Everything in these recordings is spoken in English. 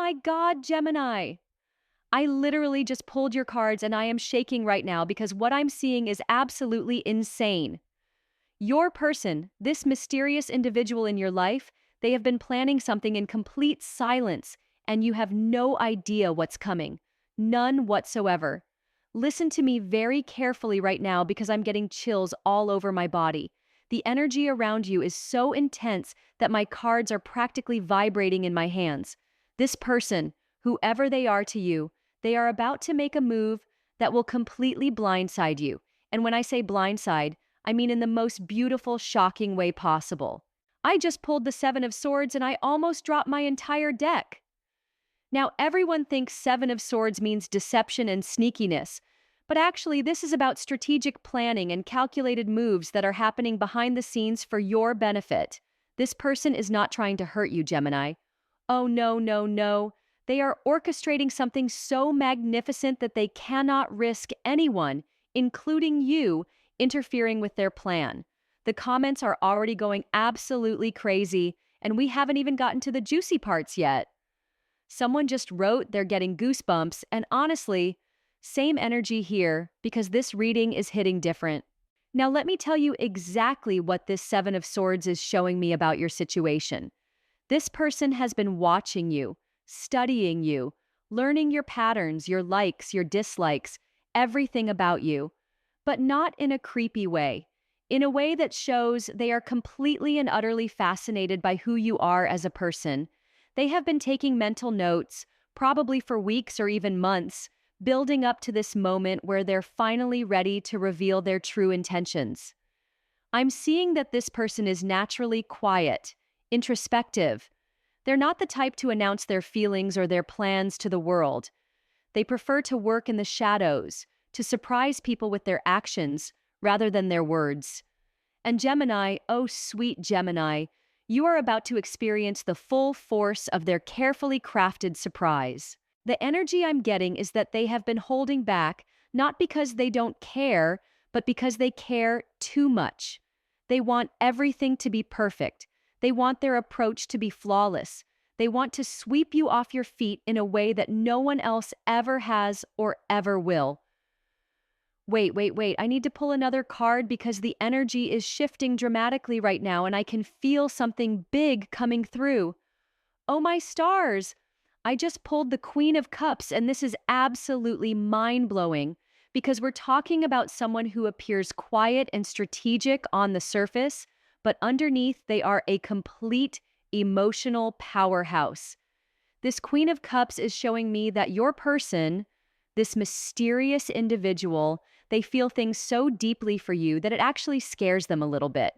my God, Gemini! I literally just pulled your cards and I am shaking right now because what I'm seeing is absolutely insane. Your person, this mysterious individual in your life, they have been planning something in complete silence, and you have no idea what's coming. None whatsoever. Listen to me very carefully right now because I'm getting chills all over my body. The energy around you is so intense that my cards are practically vibrating in my hands. This person, whoever they are to you, they are about to make a move that will completely blindside you. And when I say blindside, I mean in the most beautiful, shocking way possible. I just pulled the Seven of Swords and I almost dropped my entire deck. Now, everyone thinks Seven of Swords means deception and sneakiness, but actually, this is about strategic planning and calculated moves that are happening behind the scenes for your benefit. This person is not trying to hurt you, Gemini. Oh, no, no, no. They are orchestrating something so magnificent that they cannot risk anyone, including you, interfering with their plan. The comments are already going absolutely crazy, and we haven't even gotten to the juicy parts yet. Someone just wrote they're getting goosebumps, and honestly, same energy here because this reading is hitting different. Now, let me tell you exactly what this Seven of Swords is showing me about your situation. This person has been watching you, studying you, learning your patterns, your likes, your dislikes, everything about you, but not in a creepy way. In a way that shows they are completely and utterly fascinated by who you are as a person. They have been taking mental notes, probably for weeks or even months, building up to this moment where they're finally ready to reveal their true intentions. I'm seeing that this person is naturally quiet, introspective. They're not the type to announce their feelings or their plans to the world. They prefer to work in the shadows, to surprise people with their actions rather than their words. And Gemini, oh sweet Gemini, you are about to experience the full force of their carefully crafted surprise. The energy I'm getting is that they have been holding back, not because they don't care, but because they care too much. They want everything to be perfect. They want their approach to be flawless. They want to sweep you off your feet in a way that no one else ever has or ever will. Wait. I need to pull another card because the energy is shifting dramatically right now and I can feel something big coming through. Oh my stars! I just pulled the Queen of Cups and this is absolutely mind-blowing because we're talking about someone who appears quiet and strategic on the surface, but underneath they are a complete emotional powerhouse. This Queen of Cups is showing me that your person, this mysterious individual, they feel things so deeply for you that it actually scares them a little bit.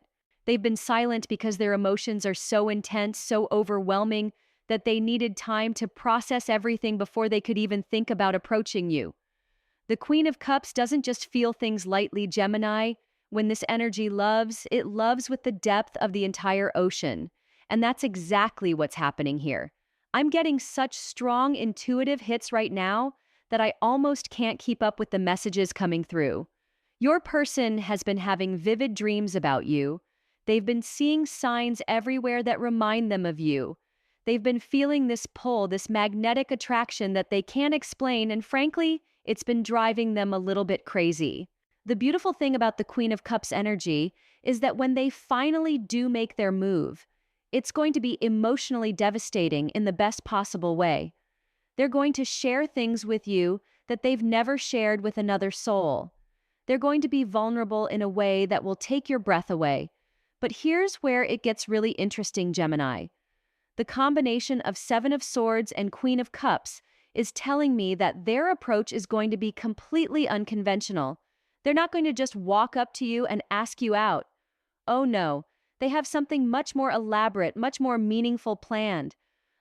They've been silent because their emotions are so intense, so overwhelming, that they needed time to process everything before they could even think about approaching you. The Queen of Cups doesn't just feel things lightly, Gemini. When this energy loves, it loves with the depth of the entire ocean. And that's exactly what's happening here. I'm getting such strong intuitive hits right now that I almost can't keep up with the messages coming through. Your person has been having vivid dreams about you. They've been seeing signs everywhere that remind them of you. They've been feeling this pull, this magnetic attraction that they can't explain, and frankly, it's been driving them a little bit crazy. The beautiful thing about the Queen of Cups energy is that when they finally do make their move, it's going to be emotionally devastating in the best possible way. They're going to share things with you that they've never shared with another soul. They're going to be vulnerable in a way that will take your breath away. But here's where it gets really interesting, Gemini. The combination of Seven of Swords and Queen of Cups is telling me that their approach is going to be completely unconventional. They're not going to just walk up to you and ask you out. Oh no, they have something much more elaborate, much more meaningful planned.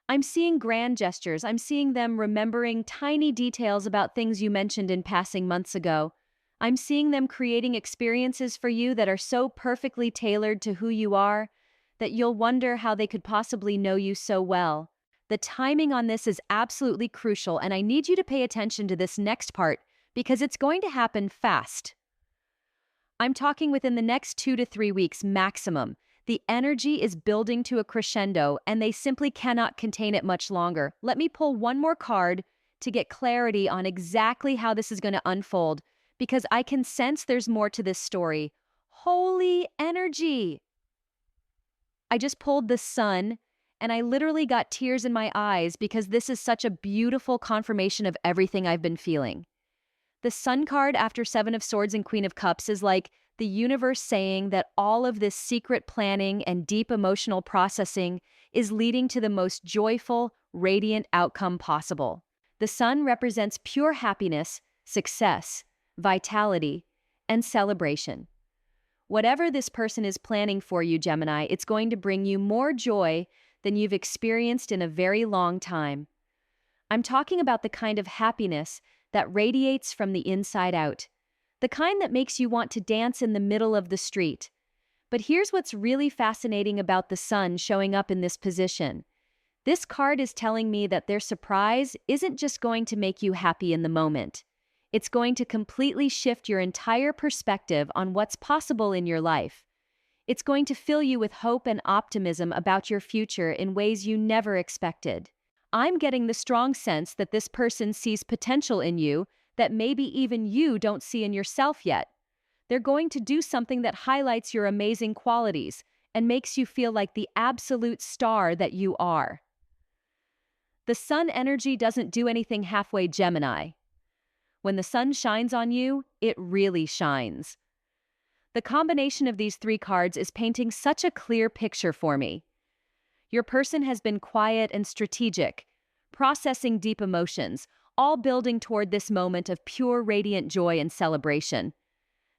I'm seeing grand gestures. I'm seeing them remembering tiny details about things you mentioned in passing months ago. I'm seeing them creating experiences for you that are so perfectly tailored to who you are that you'll wonder how they could possibly know you so well. The timing on this is absolutely crucial, and I need you to pay attention to this next part because it's going to happen fast. I'm talking within the next 2 to 3 weeks maximum. The energy is building to a crescendo, and they simply cannot contain it much longer. Let me pull one more card to get clarity on exactly how this is going to unfold, because I can sense there's more to this story. Holy energy! I just pulled the sun, and I literally got tears in my eyes because this is such a beautiful confirmation of everything I've been feeling. The Sun card after Seven of Swords and Queen of Cups is like the universe saying that all of this secret planning and deep emotional processing is leading to the most joyful, radiant outcome possible. The Sun represents pure happiness, success, vitality, and celebration. Whatever this person is planning for you, Gemini, it's going to bring you more joy than you've experienced in a very long time. I'm talking about the kind of happiness that radiates from the inside out, the kind that makes you want to dance in the middle of the street. But here's what's really fascinating about the Sun showing up in this position. This card is telling me that their surprise isn't just going to make you happy in the moment. It's going to completely shift your entire perspective on what's possible in your life. It's going to fill you with hope and optimism about your future in ways you never expected. I'm getting the strong sense that this person sees potential in you that maybe even you don't see in yourself yet. They're going to do something that highlights your amazing qualities and makes you feel like the absolute star that you are. The Sun energy doesn't do anything halfway, Gemini. When the sun shines on you, it really shines. The combination of these three cards is painting such a clear picture for me. Your person has been quiet and strategic, processing deep emotions, all building toward this moment of pure radiant joy and celebration.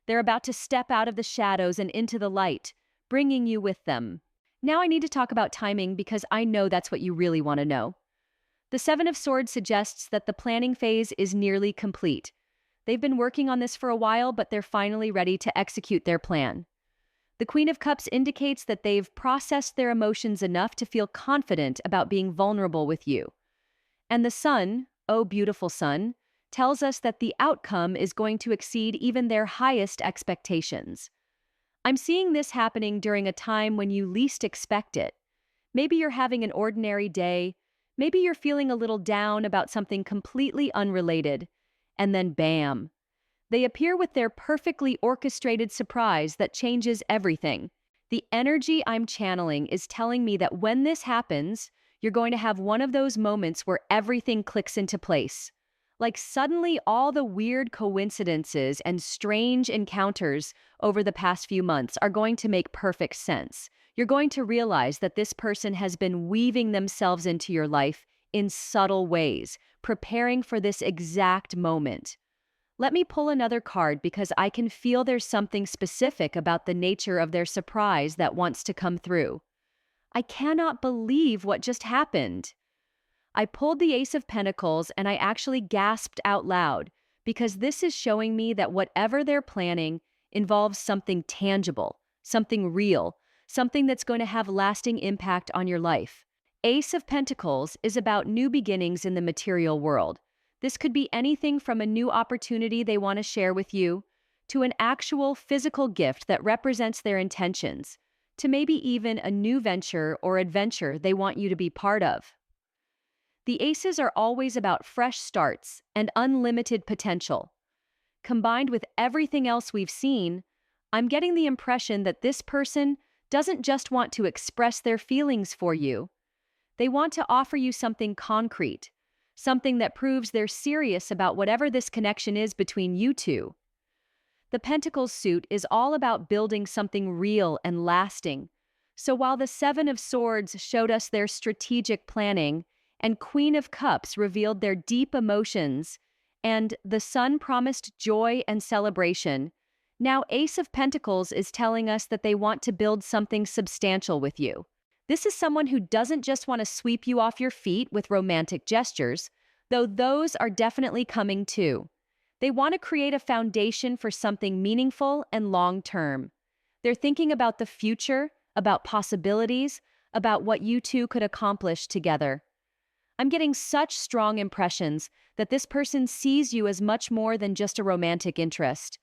They're about to step out of the shadows and into the light, bringing you with them. Now I need to talk about timing because I know that's what you really want to know. The Seven of Swords suggests that the planning phase is nearly complete. They've been working on this for a while, but they're finally ready to execute their plan. The Queen of Cups indicates that they've processed their emotions enough to feel confident about being vulnerable with you. And the Sun, oh beautiful Sun, tells us that the outcome is going to exceed even their highest expectations. I'm seeing this happening during a time when you least expect it. Maybe you're having an ordinary day. Maybe you're feeling a little down about something completely unrelated, and then bam, they appear with their perfectly orchestrated surprise that changes everything. The energy I'm channeling is telling me that when this happens, you're going to have one of those moments where everything clicks into place. Like suddenly all the weird coincidences and strange encounters over the past few months are going to make perfect sense. You're going to realize that this person has been weaving themselves into your life in subtle ways, preparing for this exact moment. Let me pull another card because I can feel there's something specific about the nature of their surprise that wants to come through. I cannot believe what just happened. I pulled the Ace of Pentacles and I actually gasped out loud because this is showing me that whatever they're planning involves something tangible, something real, something that's going to have lasting impact on your life. Ace of Pentacles is about new beginnings in the material world. This could be anything from a new opportunity they want to share with you, to an actual physical gift that represents their intentions, to maybe even a new venture or adventure they want you to be part of. The aces are always about fresh starts and unlimited potential. Combined with everything else we've seen, I'm getting the impression that this person doesn't just want to express their feelings for you. They want to offer you something concrete, something that proves they're serious about whatever this connection is between you two. The Pentacles suit is all about building something real and lasting. So while the Seven of Swords showed us their strategic planning, and Queen of Cups revealed their deep emotions, and the Sun promised joy and celebration, now Ace of Pentacles is telling us that they want to build something substantial with you. This is someone who doesn't just want to sweep you off your feet with romantic gestures, though those are definitely coming too. They want to create a foundation for something meaningful and long-term. They're thinking about the future, about possibilities, about what you two could accomplish together. I'm getting such strong impressions that this person sees you as much more than just a romantic interest.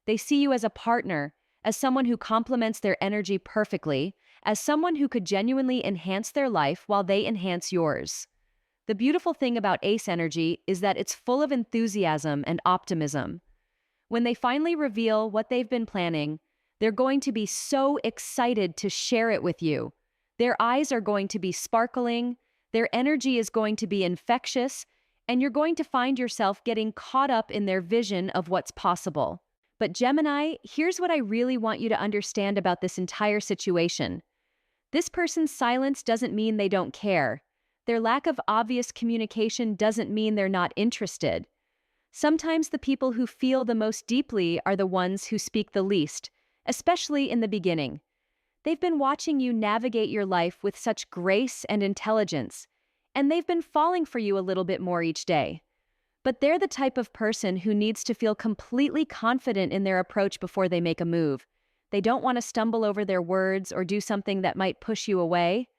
They see you as a partner, as someone who complements their energy perfectly, as someone who could genuinely enhance their life while they enhance yours. The beautiful thing about ace energy is that it's full of enthusiasm and optimism. When they finally reveal what they've been planning, they're going to be so excited to share it with you. Their eyes are going to be sparkling, their energy is going to be infectious, and you're going to find yourself getting caught up in their vision of what's possible. But Gemini, here's what I really want you to understand about this entire situation. This person's silence doesn't mean they don't care. Their lack of obvious communication doesn't mean they're not interested. Sometimes the people who feel the most deeply are the ones who speak the least, especially in the beginning. They've been watching you navigate your life with such grace and intelligence, and they've been falling for you a little bit more each day. But they're the type of person who needs to feel completely confident in their approach before they make a move. They don't want to stumble over their words or do something that might push you away.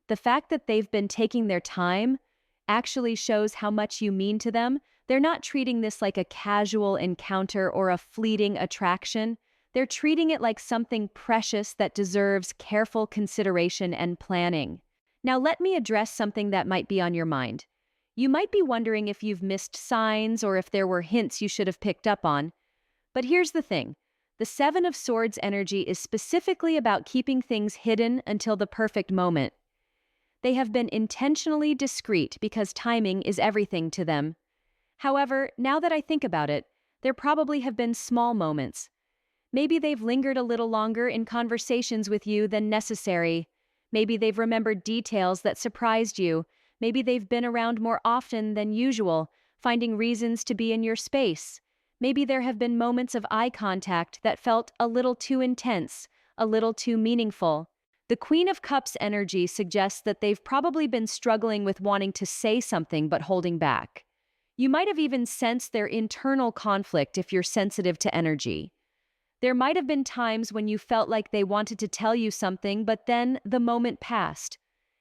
The fact that they've been taking their time actually shows how much you mean to them. They're not treating this like a casual encounter or a fleeting attraction. They're treating it like something precious that deserves careful consideration and planning. Now, let me address something that might be on your mind. You might be wondering if you've missed signs or if there were hints you should have picked up on. But here's the thing. The Seven of Swords energy is specifically about keeping things hidden until the perfect moment. They have been intentionally discreet because timing is everything to them. However, now that I think about it, there probably have been small moments. Maybe they've lingered a little longer in conversations with you than necessary. Maybe they've remembered details that surprised you. Maybe they've been around more often than usual, finding reasons to be in your space. Maybe there have been moments of eye contact that felt a little too intense, a little too meaningful. The Queen of Cups energy suggests that they've probably been struggling with wanting to say something but holding back. You might have even sensed their internal conflict if you're sensitive to energy. There might have been times when you felt like they wanted to tell you something, but then the moment passed.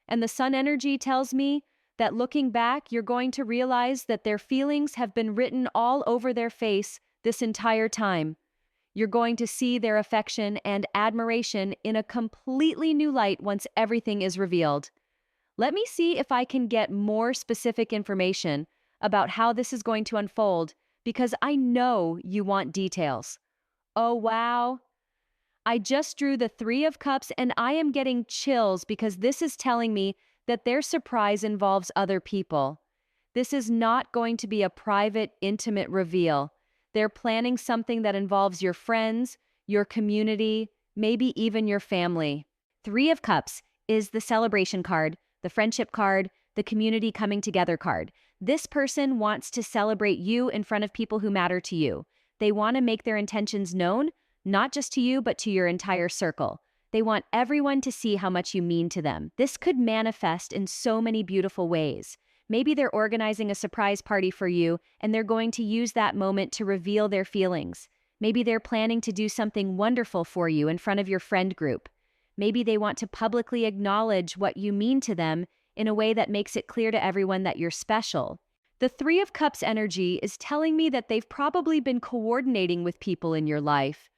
And the Sun energy tells me that looking back, you're going to realize that their feelings have been written all over their face this entire time. You're going to see their affection and admiration in a completely new light once everything is revealed. Let me see if I can get more specific information about how this is going to unfold, because I know you want details. Oh, wow. I just drew the Three of Cups and I am getting chills because this is telling me that their surprise involves other people. This is not going to be a private, intimate reveal. They're planning something that involves your friends, your community, maybe even your family. Three of Cups is the celebration card, the friendship card, the community coming together card. This person wants to celebrate you in front of people who matter to you. They want to make their intentions known, not just to you, but to your entire circle. They want everyone to see how much you mean to them. This could manifest in so many beautiful ways. Maybe they're organizing a surprise party for you, and they're going to use that moment to reveal their feelings. Maybe they're planning to do something wonderful for you in front of your friend group. Maybe they want to publicly acknowledge what you mean to them in a way that makes it clear to everyone that you're special. The Three of Cups energy is telling me that they've probably been coordinating with people in your life.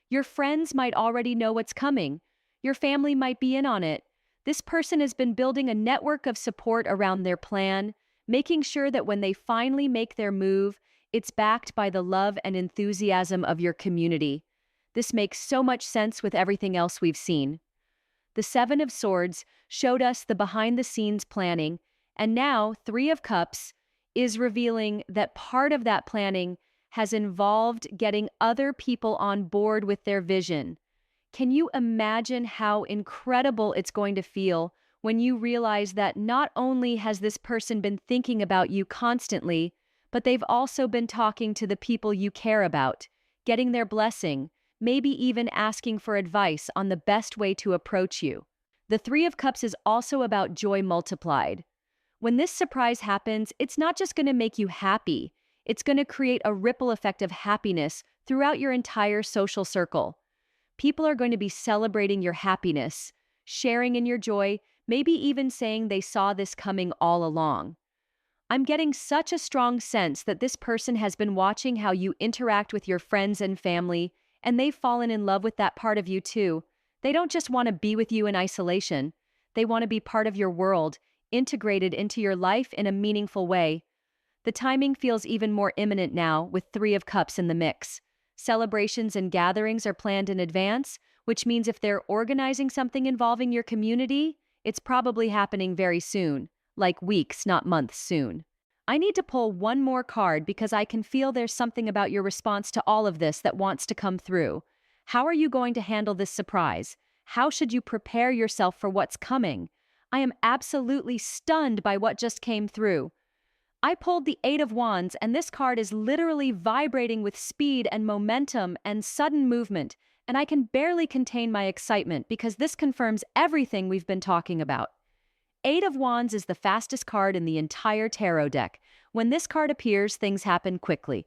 Your friends might already know what's coming. Your family might be in on it. This person has been building a network of support around their plan, making sure that when they finally make their move, it's backed by the love and enthusiasm of your community. This makes so much sense with everything else we've seen. The Seven of Swords showed us the behind-the-scenes planning, and now Three of Cups is revealing that part of that planning has involved getting other people on board with their vision. Can you imagine how incredible it's going to feel when you realize that not only has this person been thinking about you constantly, but they've also been talking to the people you care about, getting their blessing, maybe even asking for advice on the best way to approach you. The Three of Cups is also about joy multiplied. When this surprise happens, it's not just going to make you happy, it's going to create a ripple effect of happiness throughout your entire social circle. People are going to be celebrating your happiness, sharing in your joy, maybe even saying they saw this coming all along. I'm getting such a strong sense that this person has been watching how you interact with your friends and family, and they've fallen in love with that part of you too. They don't just want to be with you in isolation, they want to be part of your world, integrated into your life in a meaningful way. The timing feels even more imminent now, with Three of Cups in the mix. Celebrations and gatherings are planned in advance, which means if they're organizing something involving your community, it's probably happening very soon, like weeks, not months soon. I need to pull one more card because I can feel there's something about your response to all of this that wants to come through. How are you going to handle this surprise? How should you prepare yourself for what's coming? I am absolutely stunned by what just came through. I pulled the Eight of Wands, and this card is literally vibrating with speed and momentum and sudden movement, and I can barely contain my excitement because this confirms everything we've been talking about. Eight of Wands is the fastest card in the entire tarot deck. When this card appears, things happen quickly.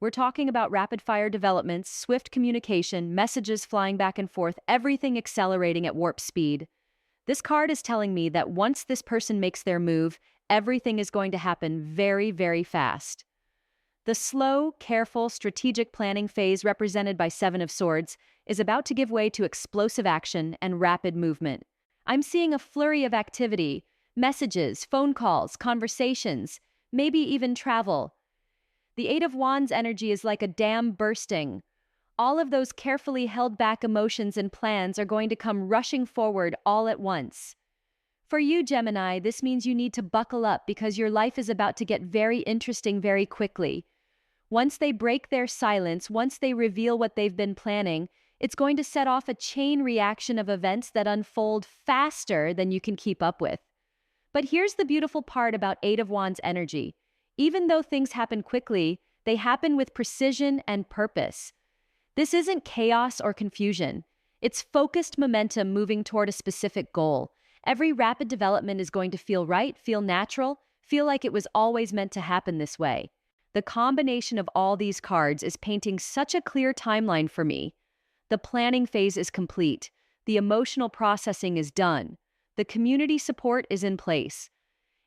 We're talking about rapid-fire developments, swift communication, messages flying back and forth, everything accelerating at warp speed. This card is telling me that once this person makes their move, everything is going to happen very, very fast. The slow, careful, strategic planning phase represented by Seven of Swords is about to give way to explosive action and rapid movement. I'm seeing a flurry of activity, messages, phone calls, conversations, maybe even travel. The Eight of Wands energy is like a dam bursting. All of those carefully held back emotions and plans are going to come rushing forward all at once. For you, Gemini, this means you need to buckle up because your life is about to get very interesting very quickly. Once they break their silence, once they reveal what they've been planning, it's going to set off a chain reaction of events that unfold faster than you can keep up with. But here's the beautiful part about Eight of Wands energy. Even though things happen quickly, they happen with precision and purpose. This isn't chaos or confusion. It's focused momentum moving toward a specific goal. Every rapid development is going to feel right, feel natural, feel like it was always meant to happen this way. The combination of all these cards is painting such a clear timeline for me. The planning phase is complete. The emotional processing is done. The community support is in place.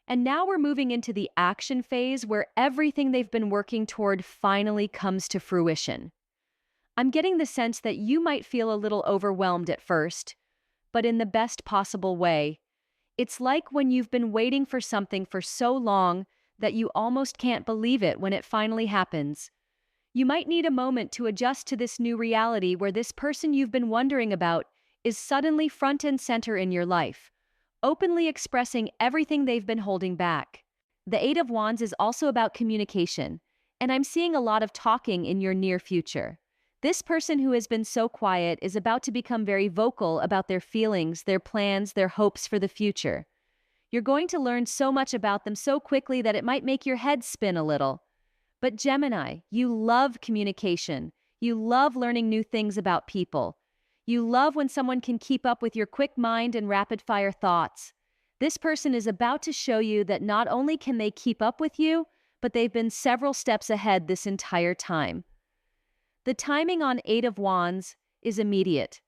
And now we're moving into the action phase where everything they've been working toward finally comes to fruition. I'm getting the sense that you might feel a little overwhelmed at first, but in the best possible way. It's like when you've been waiting for something for so long that you almost can't believe it when it finally happens. You might need a moment to adjust to this new reality where this person you've been wondering about is suddenly front and center in your life, openly expressing everything they've been holding back. The Eight of Wands is also about communication, and I'm seeing a lot of talking in your near future. This person who has been so quiet is about to become very vocal about their feelings, their plans, their hopes for the future. You're going to learn so much about them so quickly that it might make your head spin a little. But Gemini, you love communication. You love learning new things about people. You love when someone can keep up with your quick mind and rapid-fire thoughts. This person is about to show you that not only can they keep up with you, but they've been several steps ahead this entire time. The timing on Eight of Wands is immediate.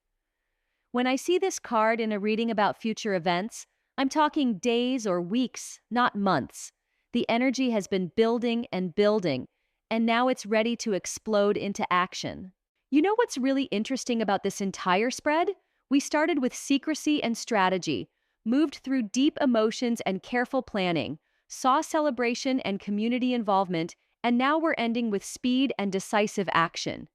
When I see this card in a reading about future events, I'm talking days or weeks, not months. The energy has been building and building, and now it's ready to explode into action. You know what's really interesting about this entire spread? We started with secrecy and strategy, moved through deep emotions and careful planning, saw celebration and community involvement, and now we're ending with speed and decisive action.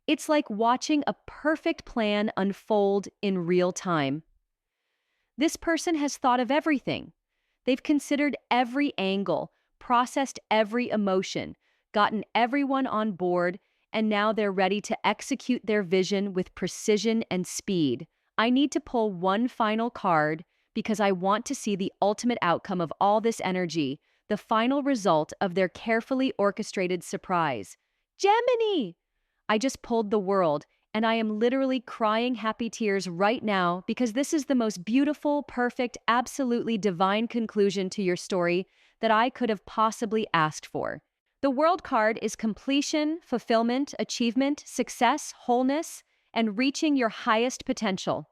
It's like watching a perfect plan unfold in real time. This person has thought of everything. They've considered every angle, processed every emotion, gotten everyone on board, and now they're ready to execute their vision with precision and speed. I need to pull one final card because I want to see the ultimate outcome of all this energy, the final result of their carefully orchestrated surprise. Gemini! I just pulled the world, and I am literally crying happy tears right now because this is the most beautiful, perfect, absolutely divine conclusion to your story that I could have possibly asked for. The World card is completion, fulfillment, achievement, success, wholeness, and reaching your highest potential.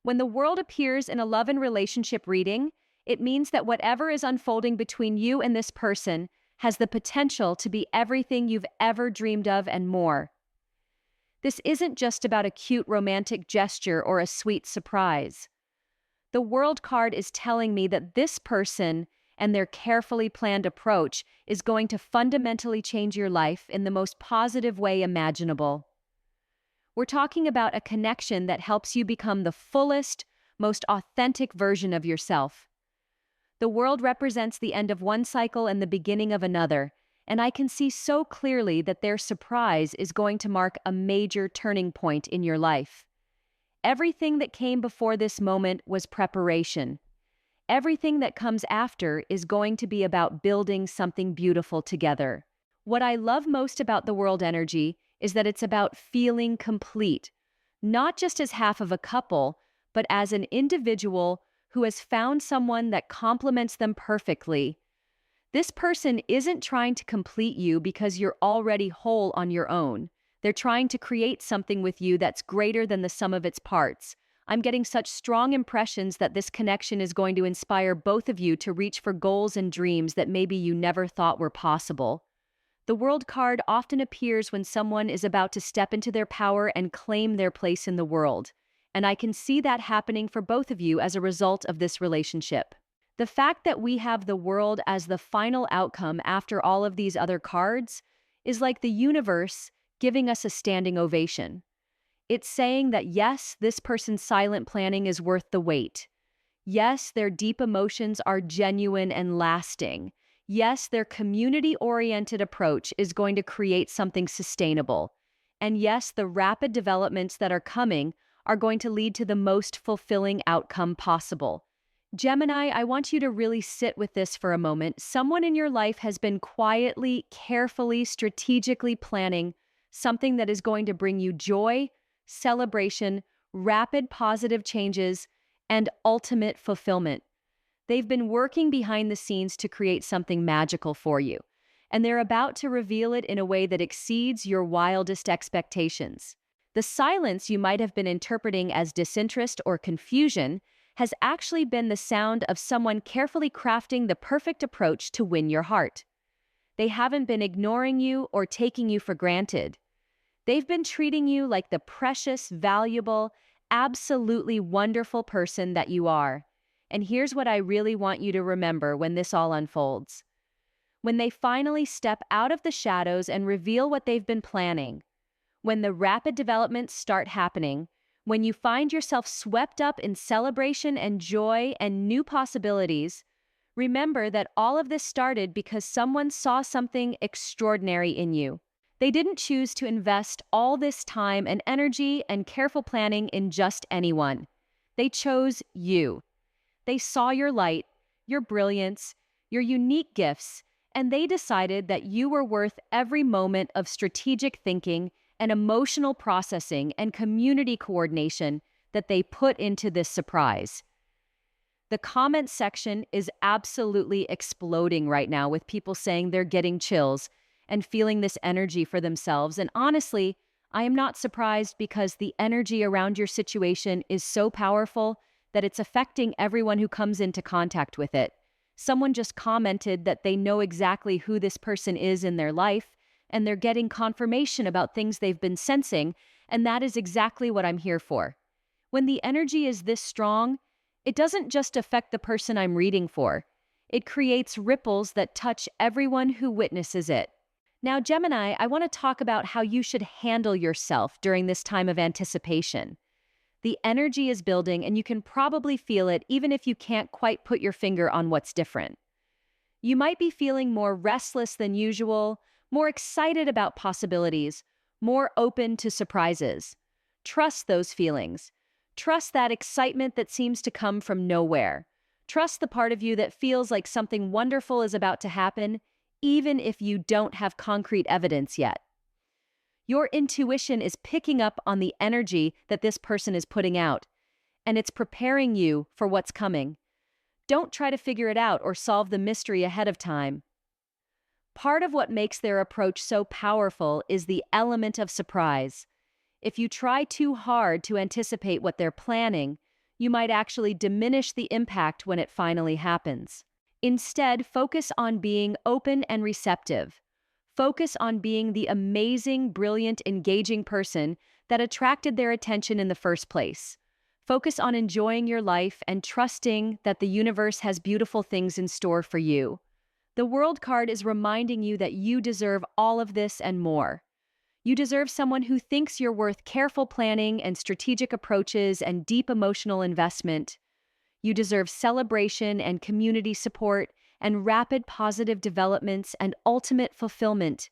When the World appears in a love and relationship reading, it means that whatever is unfolding between you and this person has the potential to be everything you've ever dreamed of and more. This isn't just about a cute romantic gesture or a sweet surprise. The World card is telling me that this person and their carefully planned approach is going to fundamentally change your life in the most positive way imaginable. We're talking about a connection that helps you become the fullest, most authentic version of yourself. The World represents the end of one cycle and the beginning of another, and I can see so clearly that their surprise is going to mark a major turning point in your life. Everything that came before this moment was preparation. Everything that comes after is going to be about building something beautiful together. What I love most about the World energy is that it's about feeling complete, not just as half of a couple, but as an individual who has found someone that complements them perfectly. This person isn't trying to complete you because you're already whole on your own. They're trying to create something with you that's greater than the sum of its parts. I'm getting such strong impressions that this connection is going to inspire both of you to reach for goals and dreams that maybe you never thought were possible. The World card often appears when someone is about to step into their power and claim their place in the world. And I can see that happening for both of you as a result of this relationship. The fact that we have the World as the final outcome after all of these other cards is like the universe giving us a standing ovation. It's saying that yes, this person's silent planning is worth the wait. Yes, their deep emotions are genuine and lasting. Yes, their community-oriented approach is going to create something sustainable. And yes, the rapid developments that are coming are going to lead to the most fulfilling outcome possible. Gemini, I want you to really sit with this for a moment. Someone in your life has been quietly, carefully, strategically planning something that is going to bring you joy, celebration, rapid positive changes, and ultimate fulfillment. They've been working behind the scenes to create something magical for you, and they're about to reveal it in a way that exceeds your wildest expectations. The silence you might have been interpreting as disinterest or confusion has actually been the sound of someone carefully crafting the perfect approach to win your heart. They haven't been ignoring you or taking you for granted. They've been treating you like the precious, valuable, absolutely wonderful person that you are. And here's what I really want you to remember when this all unfolds. When they finally step out of the shadows and reveal what they've been planning, when the rapid developments start happening, when you find yourself swept up in celebration and joy and new possibilities, remember that all of this started because someone saw something extraordinary in you. They didn't choose to invest all this time and energy and careful planning in just anyone. They chose you. They saw your light, your brilliance, your unique gifts, and they decided that you were worth every moment of strategic thinking and emotional processing and community coordination that they put into this surprise. The comment section is absolutely exploding right now with people saying they're getting chills and feeling this energy for themselves. And honestly, I am not surprised because the energy around your situation is so powerful that it's affecting everyone who comes into contact with it. Someone just commented that they know exactly who this person is in their life, and they're getting confirmation about things they've been sensing, and that is exactly what I'm here for. When the energy is this strong, it doesn't just affect the person I'm reading for. It creates ripples that touch everyone who witnesses it. Now, Gemini, I want to talk about how you should handle yourself during this time of anticipation. The energy is building, and you can probably feel it even if you can't quite put your finger on what's different. You might be feeling more restless than usual, more excited about possibilities, more open to surprises. Trust those feelings. Trust that excitement that seems to come from nowhere. Trust the part of you that feels like something wonderful is about to happen, even if you don't have concrete evidence yet. Your intuition is picking up on the energy that this person is putting out, and it's preparing you for what's coming. Don't try to figure it out or solve the mystery ahead of time. Part of what makes their approach so powerful is the element of surprise. If you try too hard to anticipate what they're planning, you might actually diminish the impact when it finally happens. Instead, focus on being open and receptive. Focus on being the amazing, brilliant, engaging person that attracted their attention in the first place. Focus on enjoying your life and trusting that the universe has beautiful things in store for you. The World card is reminding you that you deserve all of this and more. You deserve someone who thinks you're worth careful planning and strategic approaches and deep emotional investment. You deserve celebration and community support and rapid positive developments and ultimate fulfillment.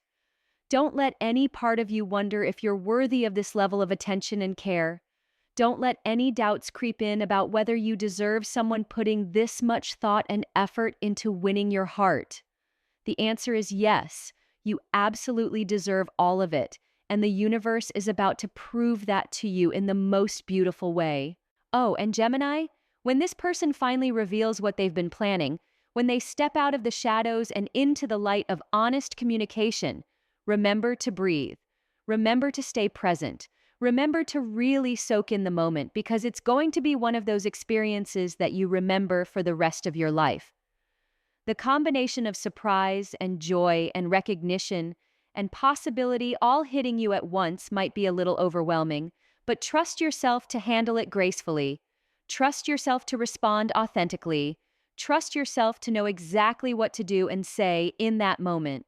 Don't let any part of you wonder if you're worthy of this level of attention and care. Don't let any doubts creep in about whether you deserve someone putting this much thought and effort into winning your heart. The answer is yes, you absolutely deserve all of it, and the universe is about to prove that to you in the most beautiful way. Oh, and Gemini, when this person finally reveals what they've been planning, when they step out of the shadows and into the light of honest communication, remember to breathe. Remember to stay present. Remember to really soak in the moment because it's going to be one of those experiences that you remember for the rest of your life. The combination of surprise and joy and recognition and possibility all hitting you at once might be a little overwhelming, but trust yourself to handle it gracefully. Trust yourself to respond authentically. Trust yourself to know exactly what to do and say in that moment.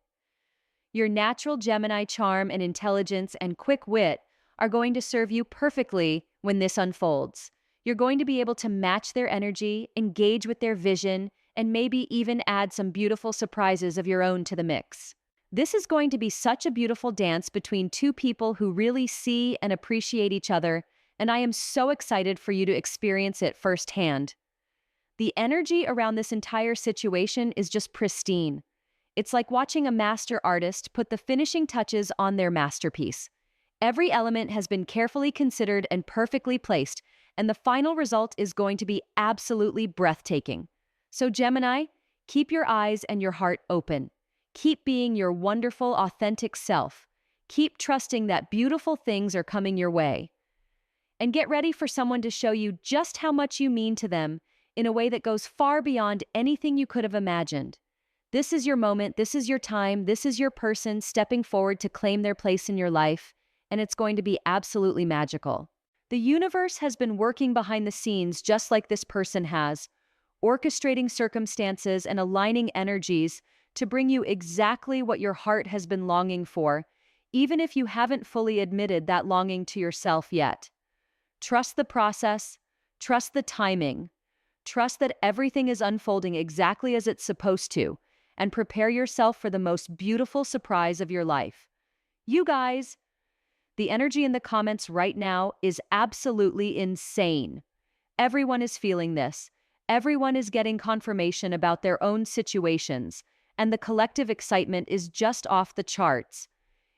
Your natural Gemini charm and intelligence and quick wit are going to serve you perfectly when this unfolds. You're going to be able to match their energy, engage with their vision, and maybe even add some beautiful surprises of your own to the mix. This is going to be such a beautiful dance between two people who really see and appreciate each other, and I am so excited for you to experience it firsthand. The energy around this entire situation is just pristine. It's like watching a master artist put the finishing touches on their masterpiece. Every element has been carefully considered and perfectly placed, and the final result is going to be absolutely breathtaking. So Gemini, keep your eyes and your heart open. Keep being your wonderful, authentic self. Keep trusting that beautiful things are coming your way. And get ready for someone to show you just how much you mean to them in a way that goes far beyond anything you could have imagined. This is your moment, this is your time, this is your person stepping forward to claim their place in your life, and it's going to be absolutely magical. The universe has been working behind the scenes just like this person has, orchestrating circumstances and aligning energies to bring you exactly what your heart has been longing for, even if you haven't fully admitted that longing to yourself yet. Trust the process, trust the timing, trust that everything is unfolding exactly as it's supposed to, and prepare yourself for the most beautiful surprise of your life. You guys, the energy in the comments right now is absolutely insane. Everyone is feeling this. Everyone is getting confirmation about their own situations, and the collective excitement is just off the charts.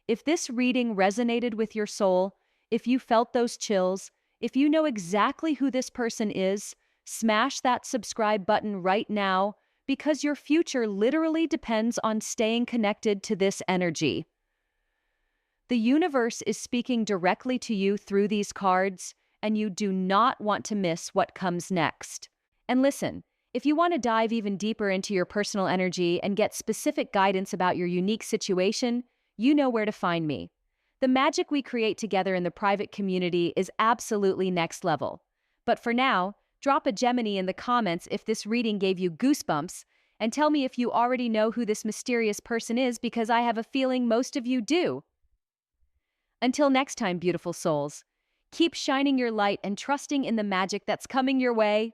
If this reading resonated with your soul, if you felt those chills, if you know exactly who this person is, smash that subscribe button right now because your future literally depends on staying connected to this energy. The universe is speaking directly to you through these cards, and you do not want to miss what comes next. And listen, if you want to dive even deeper into your personal energy and get specific guidance about your unique situation, you know where to find me. The magic we create together in the private community is absolutely next level. But for now, drop a Gemini in the comments if this reading gave you goosebumps, and tell me if you already know who this mysterious person is because I have a feeling most of you do. Until next time, beautiful souls, keep shining your light and trusting in the magic that's coming your way.